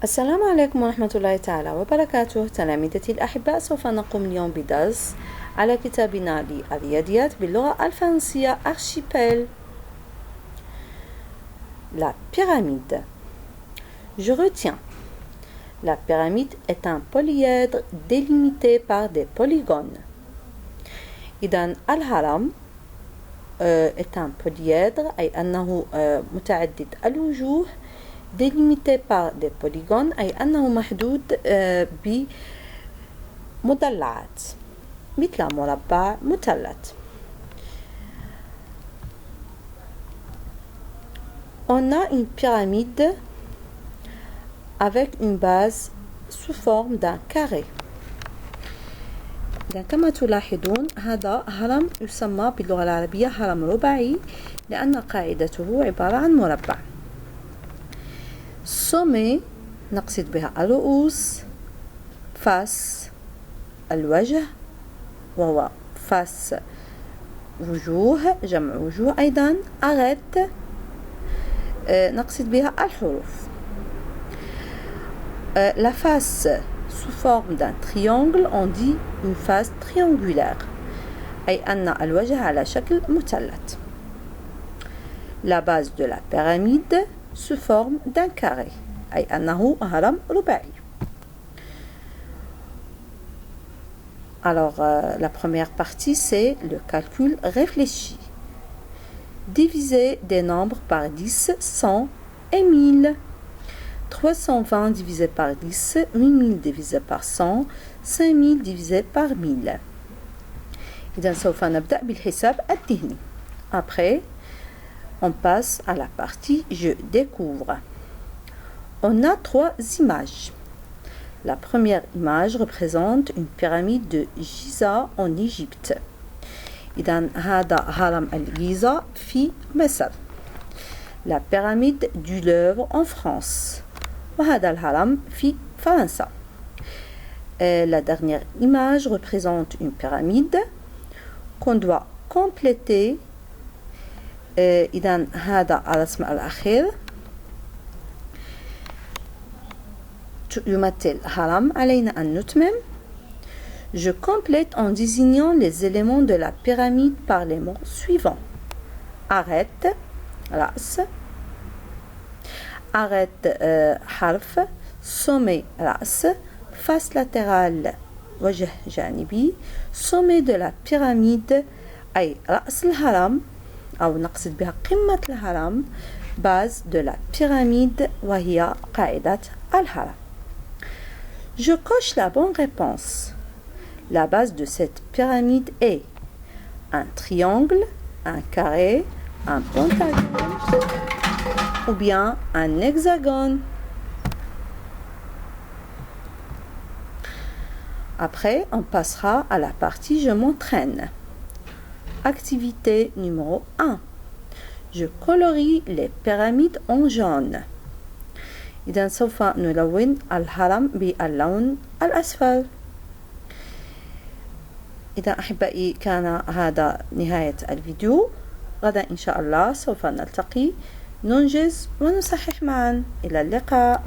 السلام عليكم ورحمة الله تعالى وبركاته. تلاميذتي الأحباء، سوف نقوم اليوم بدرس على كتابنا للرياضيات باللغة الفرنسية Archipel. La pyramide. Je retiens. La pyramide est un polyèdre délimité par des polygones. إذن الهرم est un polyèdre أي أنه متعدد الوجوه délimité par des polygones أي أنه محدود بمضلعات مثل مربع مثلث. On a une pyramide avec une base sous forme d'un carré. كما تلاحظون هذا هرم يسمى باللغة العربية هرم رباعي لأن قاعدته عبارة عن مربع. sommet نقصد بها الرؤوس، فاس الوجه وهو فاس وجوه جمع وجوه أيضا، arête نقصد بها الحروف. La face sous forme d'un triangle on dit une face triangulaire أي أن الوجه على شكل مثلث. La base de la pyramide sous forme d'un carré أي أنه هرم رباعي. Alors la première partie c'est le calcul réfléchi. Diviser des nombres par 10, 100 et 1000. 320 divisé par 10, 8000 divisé par 100, 5000 divisé par 1000. إذن سوف نبدأ بالحساب الذهني. Après, on passe à la partie je découvre. On a trois images. La première image représente une pyramide de Giza en Égypte. إذن هذا هرم الجيزة في مصر. La pyramide du Louvre en France. وهذا الهرم في فرنسا. La dernière image représente une pyramide qu'on doit compléter. إذن هذا الرسم الأخير يمثل هرم علينا أن نتمم. Je complète en désignant les éléments de la pyramide par les mots suivants. Arête رأس، arête حرف، sommet رأس، face latérale وجه جانبي، sommet de la pyramide أي رأس الهرم أو نقصد بها قمة الهرم، base de la pyramide وهي قاعدة الهرم. Je coche la bonne réponse. La base de cette pyramide est un triangle, un carré, un pentagone ou bien un hexagone. Après, on passera à la partie je m'entraîne. Activité numéro 1. Je colorie les pyramides en jaune. إذن سوف نلون الهرم باللون الأصفر. إذا أحبائي كان هذا نهاية الفيديو. غدا إن شاء الله سوف نلتقي ننجز ونصحح معا. إلى اللقاء.